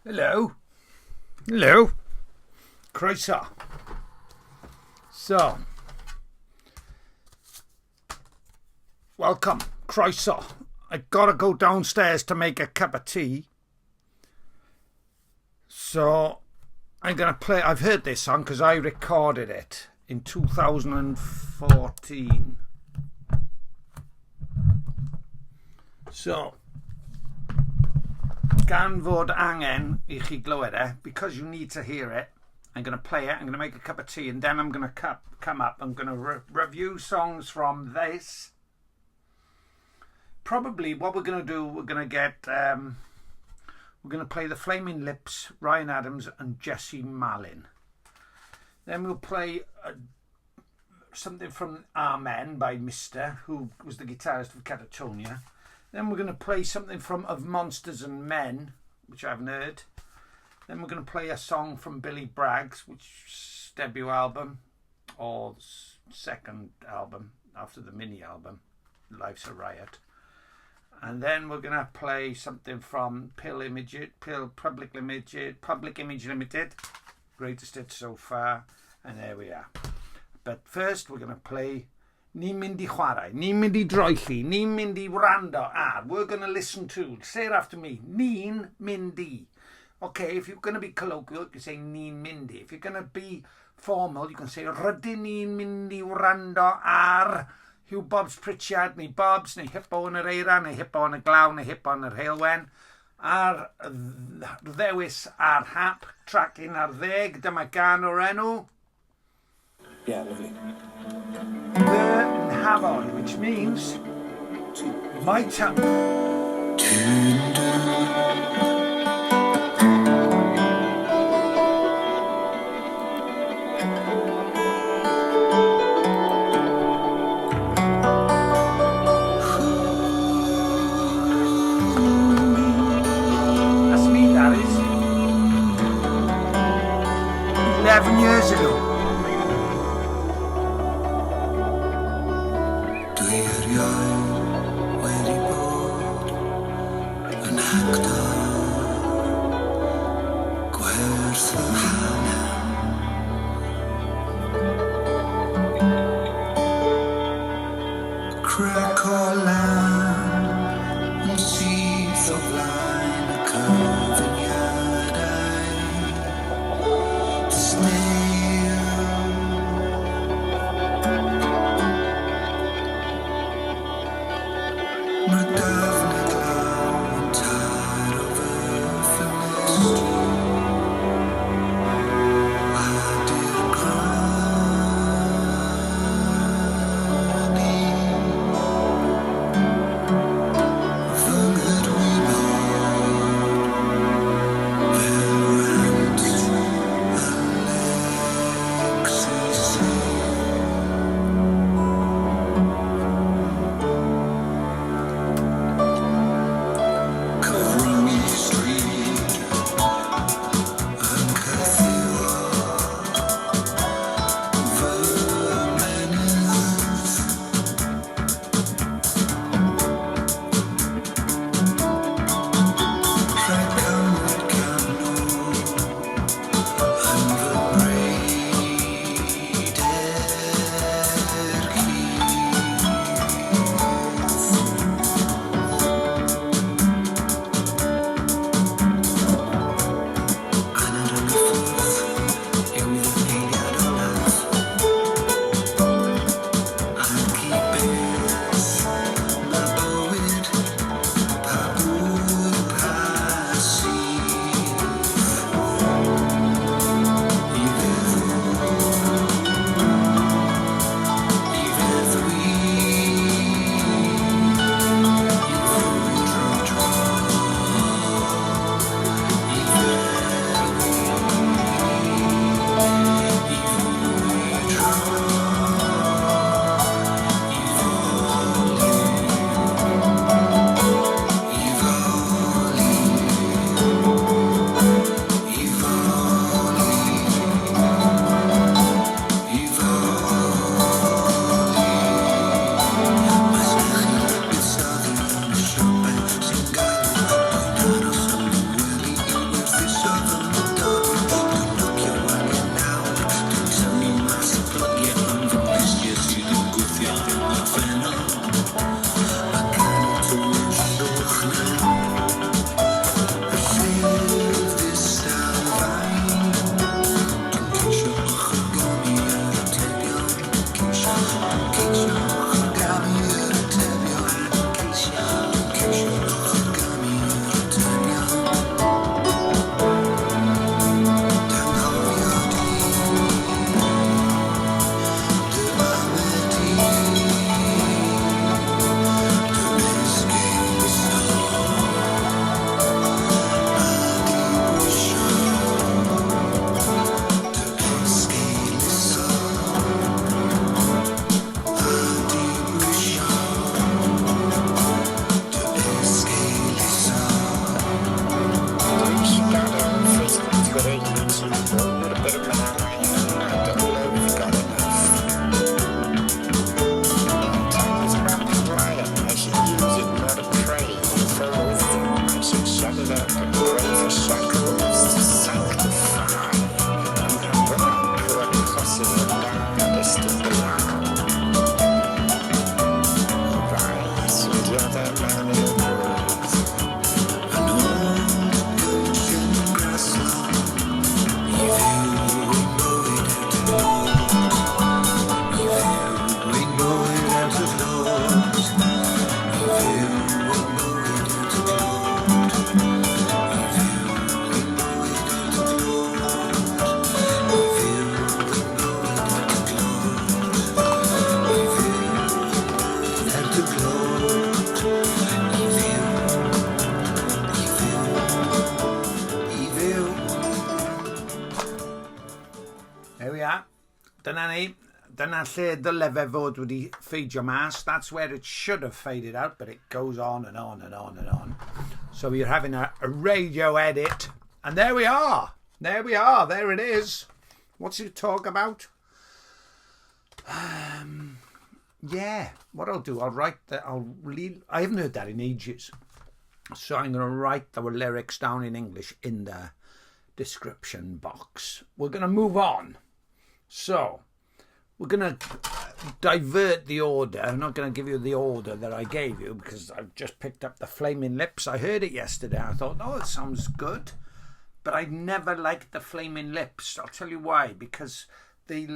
Hello. Hello. Croeso. So, welcome. Croeso. I gotta go downstairs to make a cup of tea. So, I'm gonna play. I've heard this song because I recorded it in 2014. So, gan fod angen I chi glywed e, because you need to hear it, I'm going to play it, I'm going to make a cup of tea, and then I'm going to come up, I'm going to review songs from this. Probably what we're going to do, we're going to get, we're going to play the Flaming Lips, Ryan Adams and Jesse Malin. Then we'll play something from Amen by Mr., who was the guitarist of Catatonia. Then we're going to play something from Of Monsters and Men, which I haven't heard. Then we're going to play a song from Billy Bragg's, which is debut album, or second album after the mini album, Life's a Riot. And then we're going to play something from Public Image Limited, greatest hit so far, and there we are. But first we're going to play Ni'n mynd I chwarae, ni'n mynd I droelli, ni'n mynd I wrando ar. We're going to listen to. Say it after me. Ni'n mynd I. Okay, if you're going to be colloquial, you can say ni'n mynd I. If you're going to be formal, you can say rydyn ni'n mynd I wrando ar Hugh Bobs Pritchard, neu Bobs, neu Hippo yn yr eira, neu Hippo yn y glaw, neu Hippo yn yr heilwen. Ar ddewis ar hap, trac un ar 10, dyma gan o'r enw. Yeah, lovely. The Havon, which means my time. That's me, that is. 11 years ago. we are. Dyna ni. Dyna lle dyle fe fod wedi ffeidio mas. That's where it should have faded out, but it goes on and on and on and on. So you're having a radio edit. And there we are. There we are. There it is. What's it talk about? Yeah. What I'll do, I'll write that. I haven't heard that in ages. So I'm going to write the lyrics down in English in the description box. We're going to move on. So we're going to divert the order. I'm not going to give you the order that I gave you because I've just picked up the Flaming Lips. I heard it yesterday. I thought, oh, it sounds good. But I never liked the Flaming Lips. I'll tell you why. Because they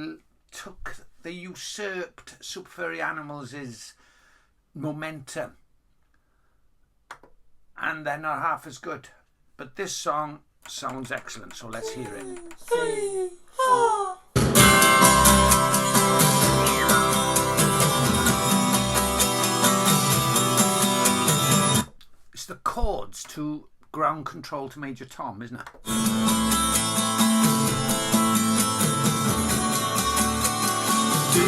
usurped Super Furry Animals' momentum. And they're not half as good. But this song sounds excellent. So let's hear it. 3, 4. It's the chords to Ground Control to Major Tom, isn't it? Do you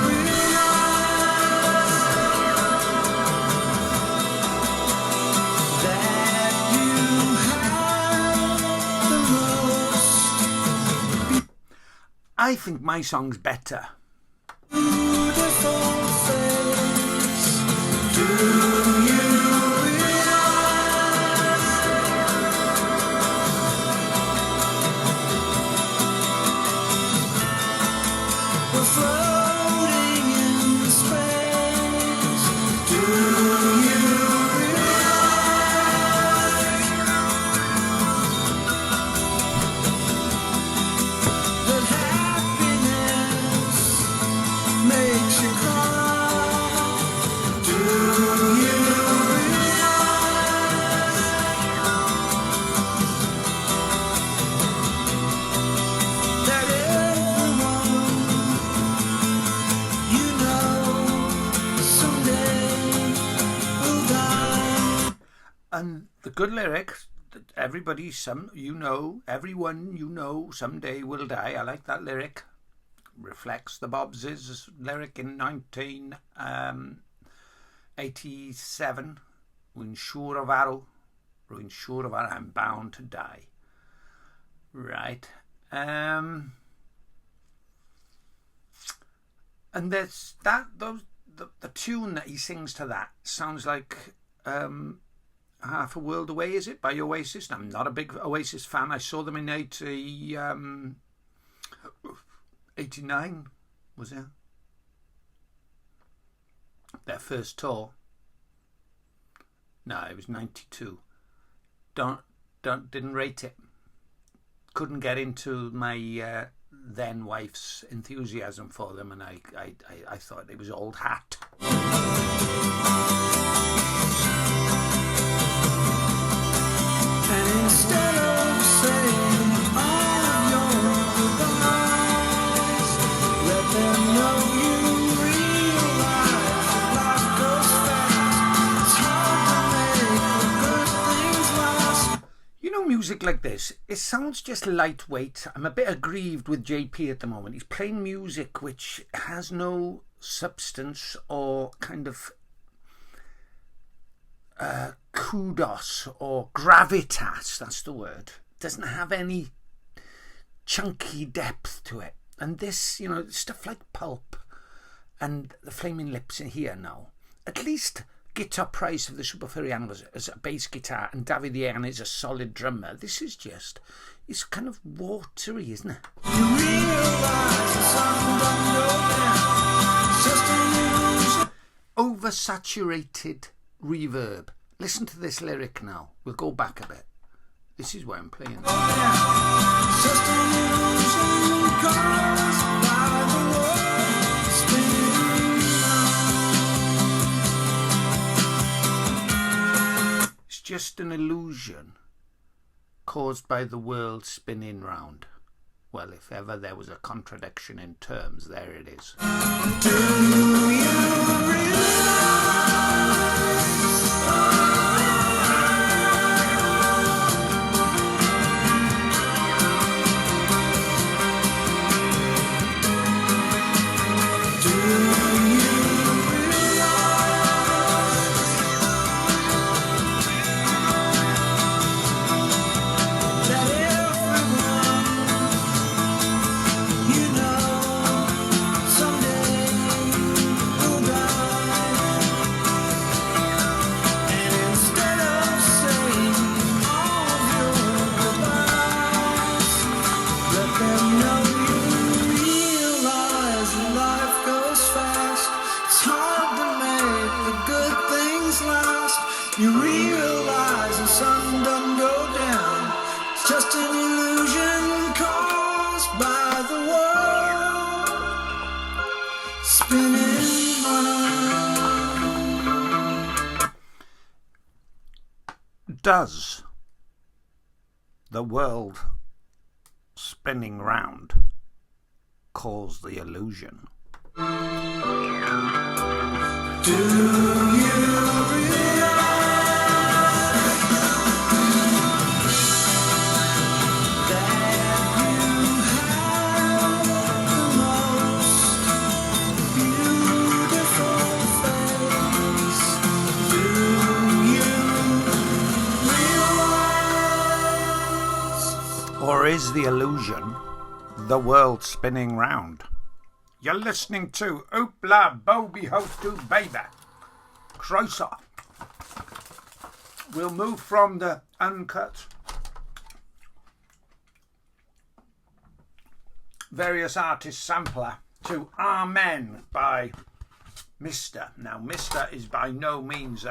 realize that you have the most? I think my song's better. Beautiful face. Do you and the good lyrics, everybody, everyone you know someday will die. I like that lyric. Reflects the Bobs' lyric in 1987. Rwy'n siŵr o farw. Rwy'n siŵr o farw. I'm bound to die. Right. And there's the tune that he sings to that sounds like Half a World Away, is it, by Oasis? I'm not a big Oasis fan. I saw them in 89, was it? Their first tour. No, it was 92. Didn't rate it. Couldn't get into my then wife's enthusiasm for them, and I thought it was old hat. And instead of saying all of your goodbyes, let them know you realize life goes fast. It's hard to make the good things last. You know, music like this, it sounds just lightweight. I'm a bit aggrieved with JP at the moment. He's playing music which has no substance or kind of kudos or gravitas, that's the word. Doesn't have any chunky depth to it. And this, you know, stuff like Pulp and the Flaming Lips in here now, at least Guitar Price of the Super Furry Animals as a bass guitar and David Ian is a solid drummer. This is just, it's kind of watery, isn't it? You realize it's just an illusion. Oversaturated reverb. Listen to this lyric now. We'll go back a bit. This is where I'm playing. Just an illusion caused by the world spinning. It's just an illusion caused by the world spinning round. Well, if ever there was a contradiction in terms, there it is. Do you realize Does the world spinning round cause the illusion? Do you Or is the illusion the world spinning round? You're listening to wpla, Bobby Hope to Baby. Croeso. We'll move from the uncut various artists sampler to Amen by Mr. Now, Mr. is by no means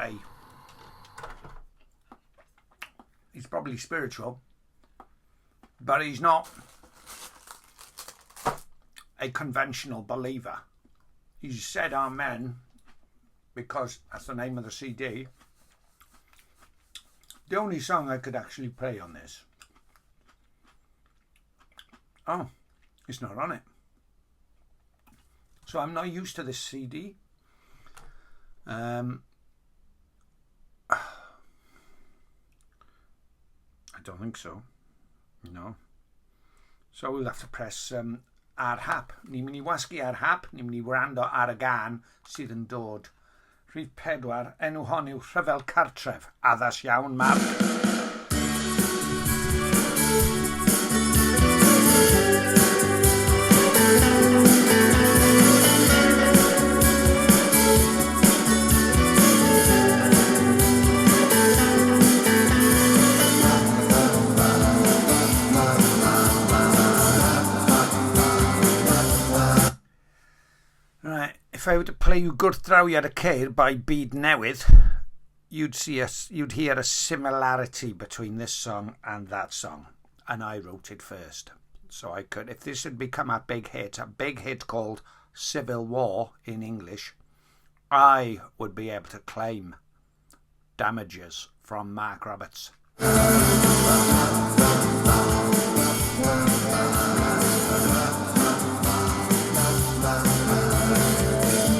he's probably spiritual, but he's not a conventional believer. He said Amen because that's the name of the CD. The only song I could actually play on this. Oh, it's not on it. So I'm not used to this CD. I don't think so. No. So we'll have to press ar hap. Ni'n mynd I wasgu ar hap, ni'n mynd I wrando ar y gan sydd yn dod. Rhif 4, enw hon yw Rhyfel Cartref. Addas iawn, Marc. If I were to play you Gwrthdrawiad y Ceir by Byd Newydd, you'd hear a similarity between this song and that song, and I wrote it first. So I could, if this had become a big hit called Civil War in English, I would be able to claim damages from Mark Roberts.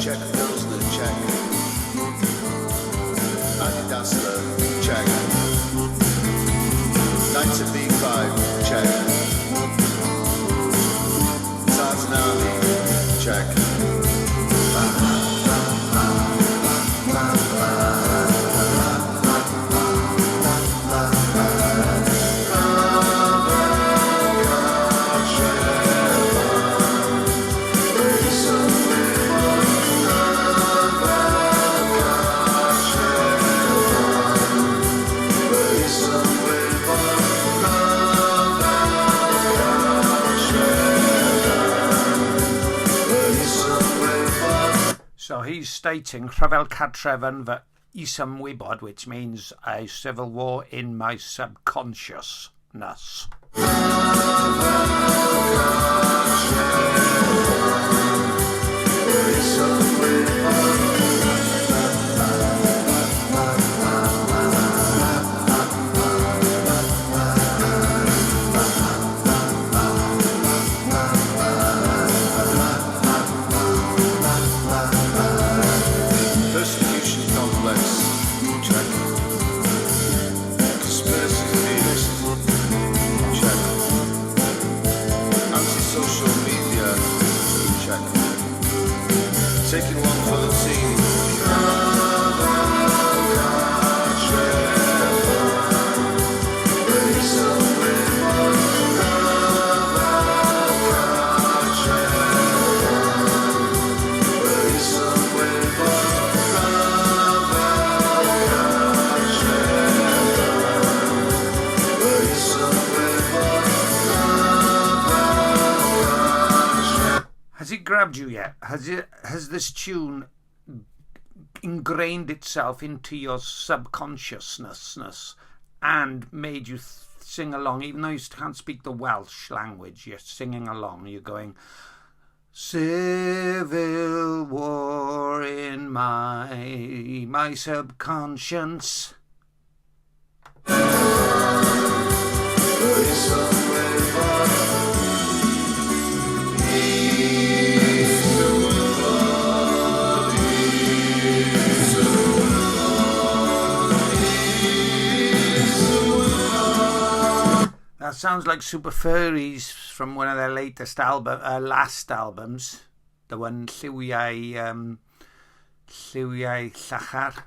Check Pilsner, check. Adidasler, check. Knights of B5, check. Tarzan Army, check. So he's stating Rhyfel Cartref yn fy isymwybod, which means a civil war in my subconsciousness. Taking one for the team. Has it grabbed you yet? Has this tune ingrained itself into your subconsciousness and made you sing along, even though you can't speak the Welsh language? You're singing along. You're going, Civil war in my subconscious. That sounds like Super Furries from one of their latest last albums, the one Lliwiau Llachar.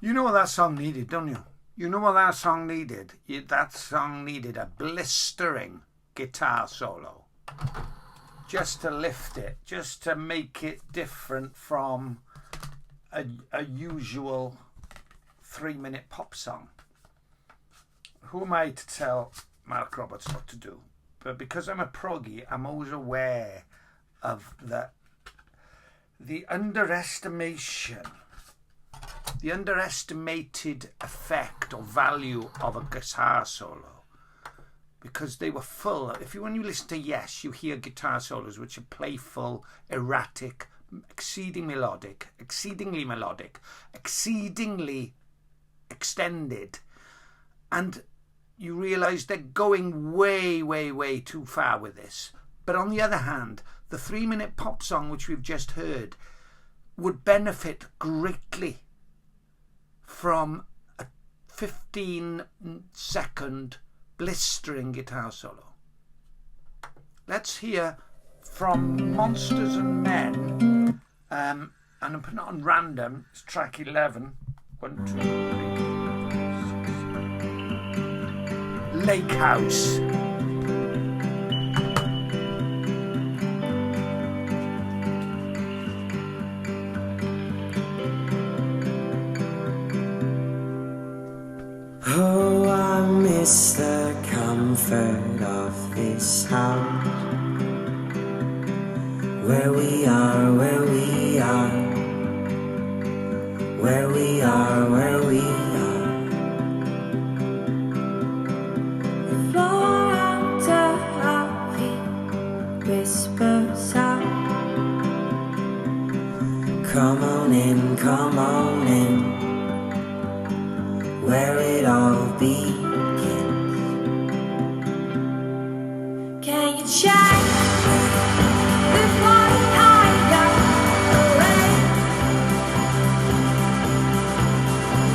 You know what that song needed, don't you? You know what that song needed? That song needed a blistering guitar solo. Just to lift it, just to make it different from a usual 3-minute pop song. Who am I to tell Mark Roberts what to do? But because I'm a proggy, I'm always aware of the underestimated effect or value of a guitar solo, because they were full. When you listen to Yes, you hear guitar solos which are playful, erratic, exceedingly melodic, exceedingly extended, and you realise they're going way, way, way too far with this. But on the other hand, the 3-minute pop song which we've just heard would benefit greatly from a 15-second blistering guitar solo. Let's hear from Monsters and Men, and I'm putting it on random. It's track 11. 1, 2, 3, 4, 5, 6. Lake House. Oh, I miss the comfort of this house, where we are, where we are, where we are, where we are. The floor under our feet whispers out, come on in, where it all begins. Can you check the flying higher away?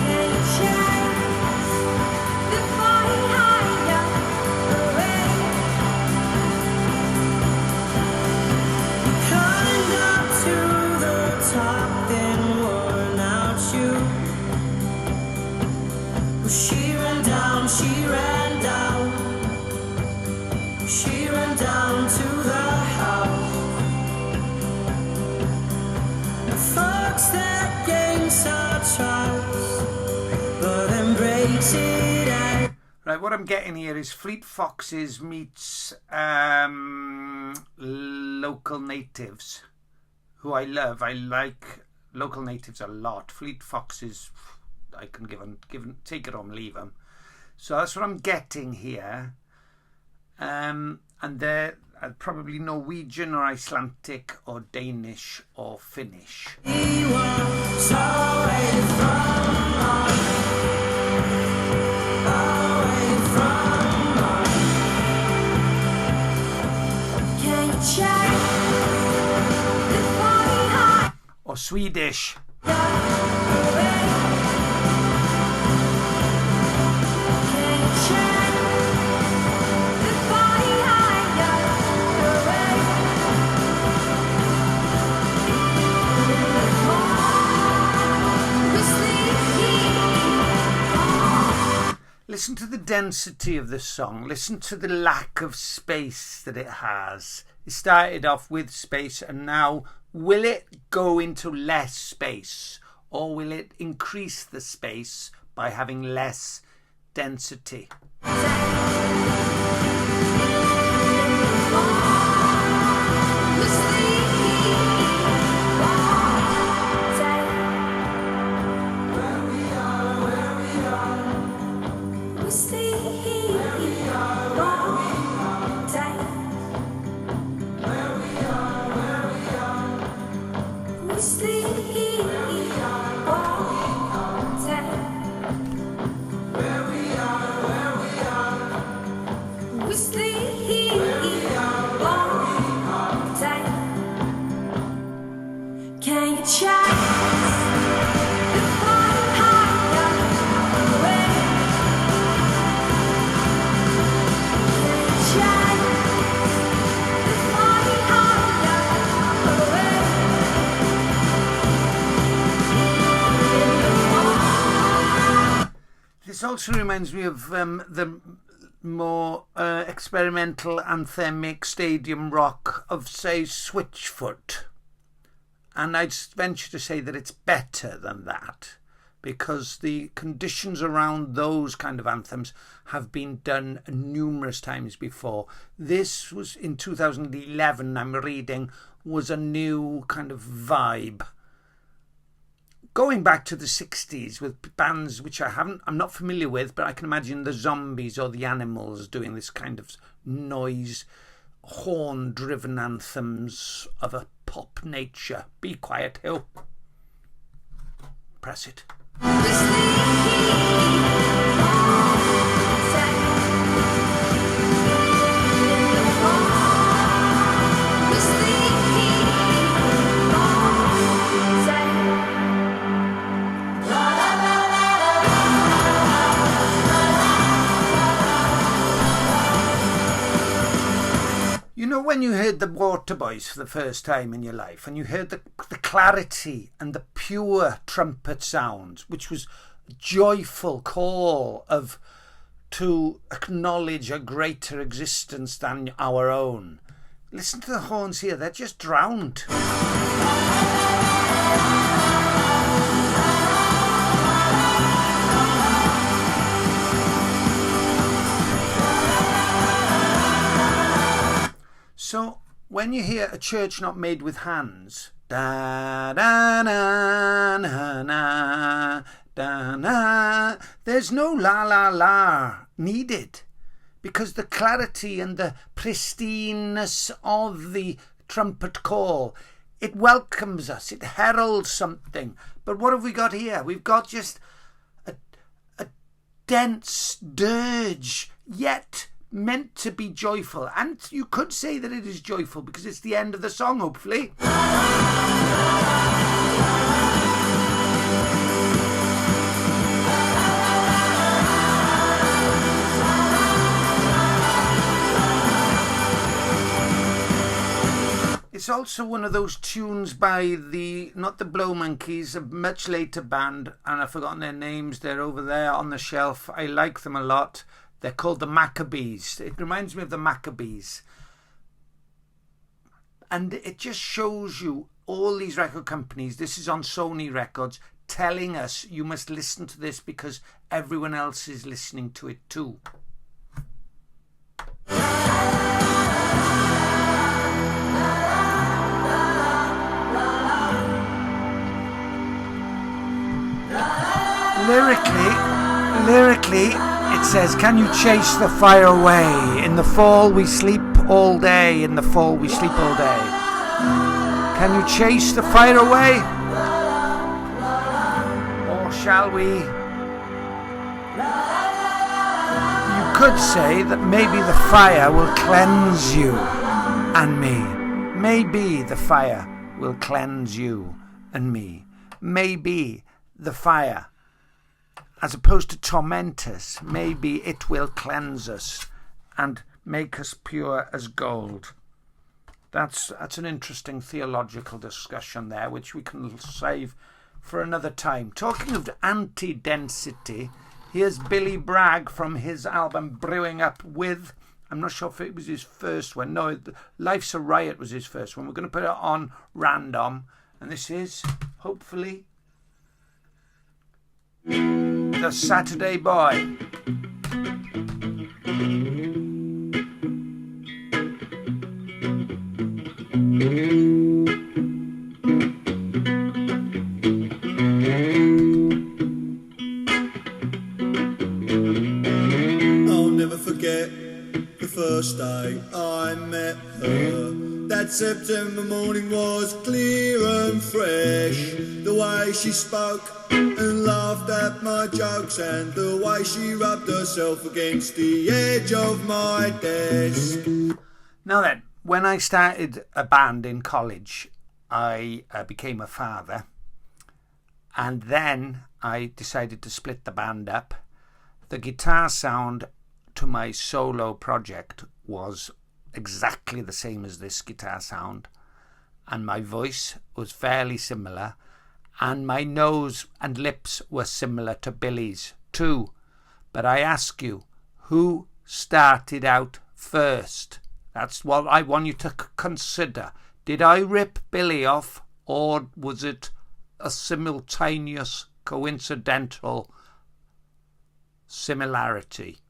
Can you check the flying higher away? Climbed up to the top, then worn out shoes. She ran down, she ran down, she ran down to the house. The folks that gains her trust, but then breaks it out. Right, what I'm getting here is Fleet Foxes meets local natives, who I love. I like local natives a lot. Fleet Foxes, I can take it or leave them. So that's what I'm getting here. And they're probably Norwegian or Icelandic or Danish or Finnish. He walks away from us, away from us. Can you check the flying high? Or Swedish. Listen to the density of this song. Listen to the lack of space that it has. It started off with space, and now will it go into less space, or will it increase the space by having less density? This also reminds me of the more experimental anthemic stadium rock of, say, Switchfoot. And I'd venture to say that it's better than that, because the conditions around those kind of anthems have been done numerous times before. This was in 2011, I'm reading, was a new kind of vibe. Going back to the 60s with bands which I'm not familiar with, but I can imagine the Zombies or the Animals doing this kind of noise, horn-driven anthems of a pop nature. Be quiet, Hill. Press it. You know, when you heard the Waterboys for the first time in your life, and you heard the clarity and the pure trumpet sound, which was a joyful call to acknowledge a greater existence than our own. Listen to the horns here, they're just drowned. So when you hear a church not made with hands, da da na na na da na, there's no la la la needed, because the clarity and the pristineness of the trumpet call, it welcomes us, it heralds something. But what have we got here? We've got just a dense dirge, yet meant to be joyful. And you could say that it is joyful because it's the end of the song, hopefully. It's also one of those tunes by not the Blow Monkeys, a much later band, and I've forgotten their names. They're over there on the shelf. I like them a lot. They're called the Maccabees. It reminds me of the Maccabees. And it just shows you all these record companies, this is on Sony Records, telling us you must listen to this because everyone else is listening to it too. Lyrically, it says, can you chase the fire away? In the fall we sleep all day. In the fall we sleep all day. Can you chase the fire away? Or shall we? You could say that maybe the fire will cleanse you and me. Maybe the fire will cleanse you and me. Maybe the fire, as opposed to torment us, maybe it will cleanse us and make us pure as gold. That's an interesting theological discussion there, which we can save for another time. Talking of anti-density, here's Billy Bragg from his album Brewing Up With I'm not sure if it was his first one. No, Life's a Riot was his first one. We're going to put it on random. And this is, hopefully, The Saturday Boy. I'll never forget the first day I met her. That September morning was clear and fresh. The way she spoke and laughed at my jokes, and the way she rubbed herself against the edge of my desk. Now then, when I started a band in college, I became a father. And then I decided to split the band up. The guitar sound to my solo project was exactly the same as this guitar sound, and my voice was fairly similar, and my nose and lips were similar to Billy's too. But I ask you, who started out first? That's what I want you to consider. Did I rip Billy off, or was it a simultaneous, coincidental similarity?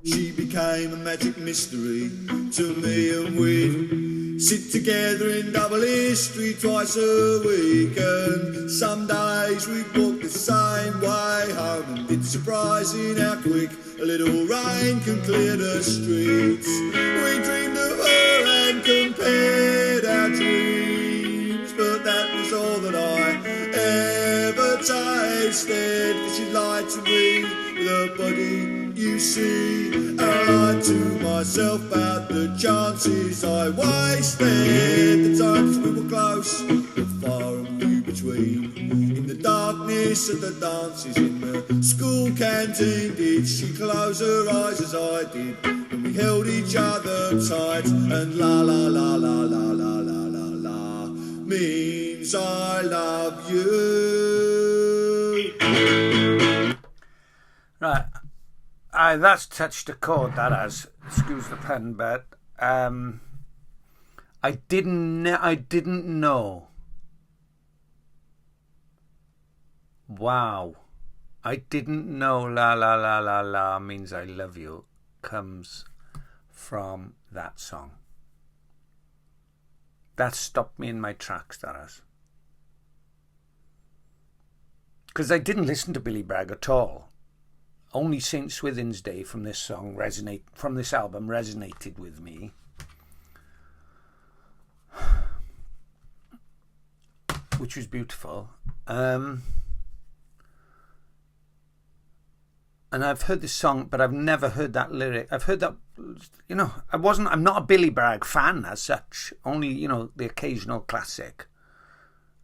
She became a magic mystery to me, and we'd sit together in double history twice a week. And some days we'd walk the same way home, and it's surprising how quick a little rain can clear the streets. We dreamed of her and compared our dreams, but that was all that I ever tasted. 'Cause she lied to me with her body, you see. I lied to myself about the chances I wasted. The times we were close, but far and few between. In the darkness of the dances in the school canteen, did she close her eyes as I did when we held each other tight? And la la la la la la la la la means I love you. Right. That's touched a chord, that has. Excuse the pun, but I didn't know. Wow. I didn't know la la la la la means I love you comes from that song. That stopped me in my tracks, that has. Because I didn't listen to Billy Bragg at all. Only St. Swithin's Day from this album resonated with me. Which was beautiful. And I've heard this song, but I've never heard that lyric. I've heard that, I'm not a Billy Bragg fan as such. Only, the occasional classic.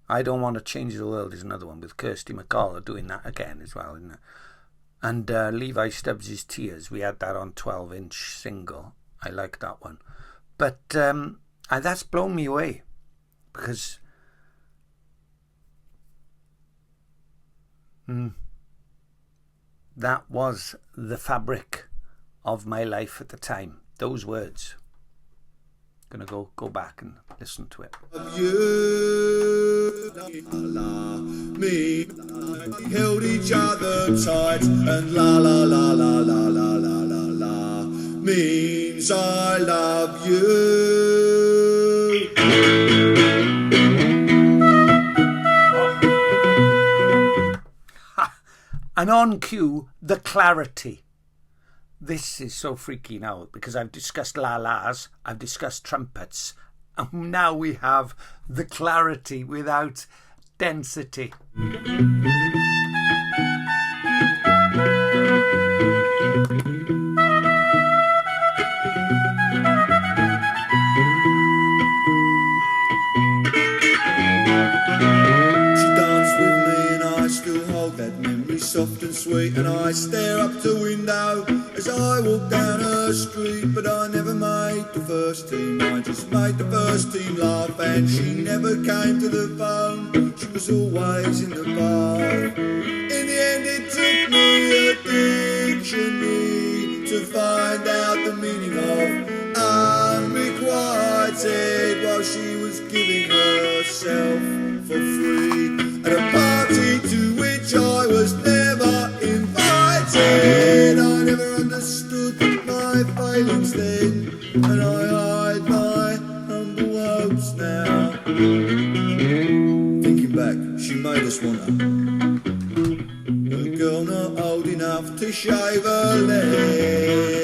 I Don't Want to Change the World is another one with Kirsty MacColl doing that again as well, isn't it? And Levi Stubbs' Tears, we had that on 12-inch single. I like that one. But that's blown me away, because that was the fabric of my life at the time. Those words. Gonna go back and listen to it. You, me, held each other tight, and la la la la la la la la la means I love you. And on cue, the clarity. This is so freaky now, because I've discussed la-las, I've discussed trumpets, and now we have the clarity without density. Soft and sweet, and I stare up the window as I walk down her street. But I never made the first team, I just made the first team laugh. And she never came to the phone, she was always in the bar. In the end it took me a dictionary to find out the meaning of invited while she was giving herself for free at a party to which I was never invited. I never understood my failings then, and I hide my humble hopes now. Thinking back, she made us wanna. A girl not old enough to shave her legs.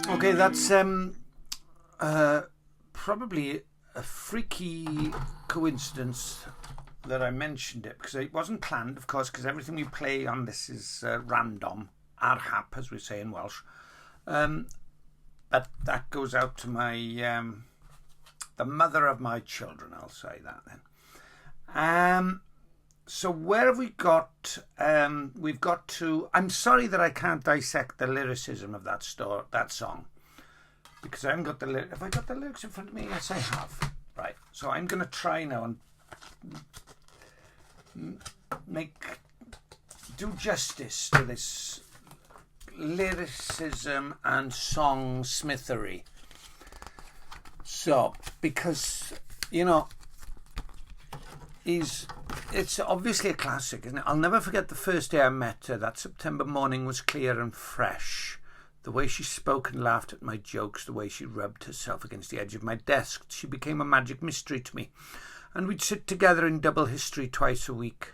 Okay, that's probably a freaky coincidence that I mentioned it, because it wasn't planned, of course, because everything we play on this is random, ar hap, as we say in Welsh. But that goes out to my the mother of my children, I'll say that then. So where have we got? We've got to. I'm sorry that I can't dissect the lyricism of that song, because I haven't got the lyrics. Have I got the lyrics in front of me? Yes, I have. Right. So I'm going to try now and do justice to this lyricism and song smithery. So, because it's obviously a classic, isn't it? I'll never forget the first day I met her. That September morning was clear and fresh. The way she spoke and laughed at my jokes, the way she rubbed herself against the edge of my desk, she became a magic mystery to me. And we'd sit together in double history twice a week.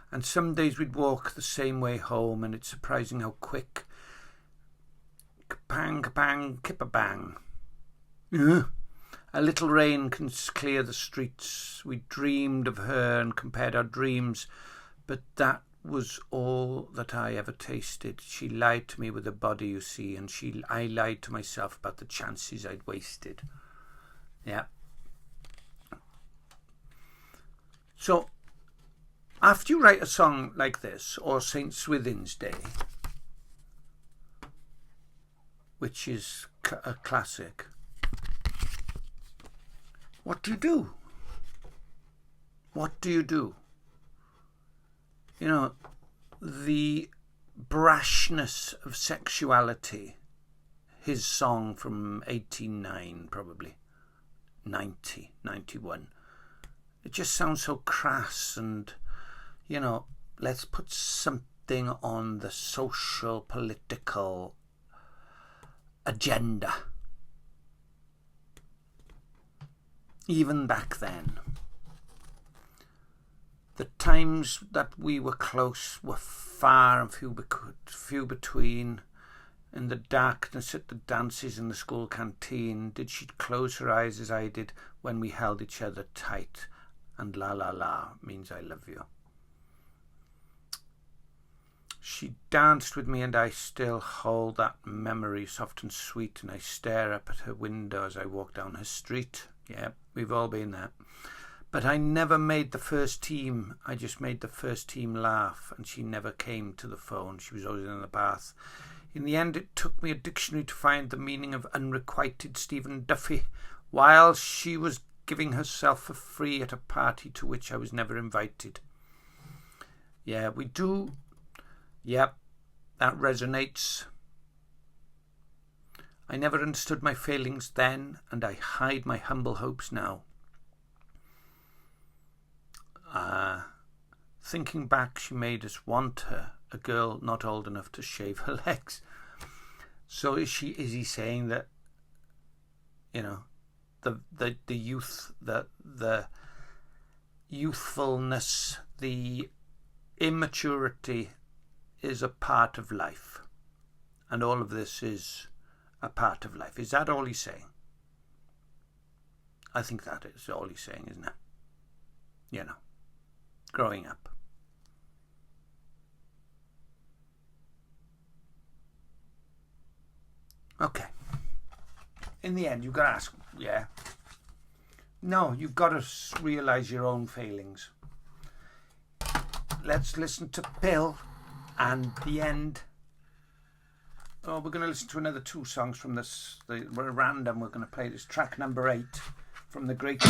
And some days we'd walk the same way home, and it's surprising how quick. Kapang, kapang, kippa-bang. A little rain can clear the streets. We dreamed of her and compared our dreams, but that was all that I ever tasted. She lied to me with her body, you see, and I lied to myself about the chances I'd wasted. Yeah. So, after you write a song like this, or St. Swithin's Day, which is a classic, what do you do? What do you do? The brashness of sexuality, his song from 1809, probably 90, 91. It just sounds so crass, and, let's put something on the social, political agenda. Even back then, the times that we were close were far and few between. In the darkness at the dances in the school canteen, did she close her eyes as I did when we held each other tight, and la la la means I love you. She danced with me, and I still hold that memory soft and sweet, and I stare up at her window as I walk down her street. Yeah, we've all been there. But I never made the first team. I just made the first team laugh, and she never came to the phone. She was always in the bath. In the end, it took me a dictionary to find the meaning of unrequited Stephen Duffy, while she was giving herself for free at a party to which I was never invited. Yeah, we do. Yep, that resonates. I never understood my failings then, and I hide my humble hopes now. Thinking back, she made us want her, a girl not old enough to shave her legs. So is he saying that, the youth, the youthfulness, the immaturity is a part of life, and all of this is a part of life? Is that all he's saying? I think that is all he's saying, isn't it? Growing up. Okay. In the end, you've got to ask, yeah. No, you've got to realise your own failings. Let's listen to Pill and the end. Oh, we're going to listen to another 2 songs from this. We're random. We're going to play this track number 8 from the great.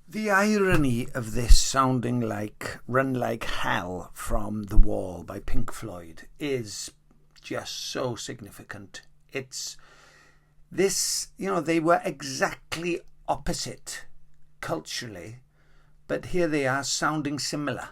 The irony of this sounding like Run Like Hell from The Wall by Pink Floyd is just so significant. It's this, you know, they were exactly opposite culturally, but here they are sounding similar.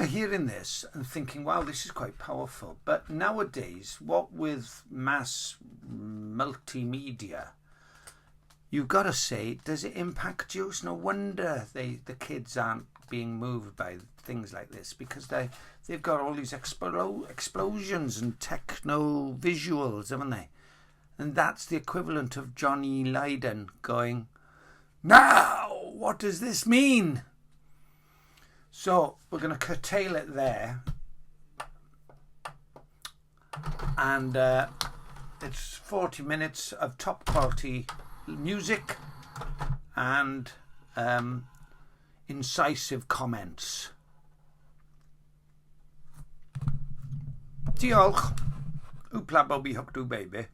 Hearing this and thinking, wow, this is quite powerful. But nowadays, what with mass multimedia, you've got to say, does it impact you? It's no wonder the kids aren't being moved by things like this, because they've got all these explosions and techno visuals, haven't they? And that's the equivalent of Johnny Lydon going, now, what does this mean? So we're going to curtail it there, and it's 40 minutes of top quality music and incisive comments. Diolch. Wpla Bobby Hook Do Baby.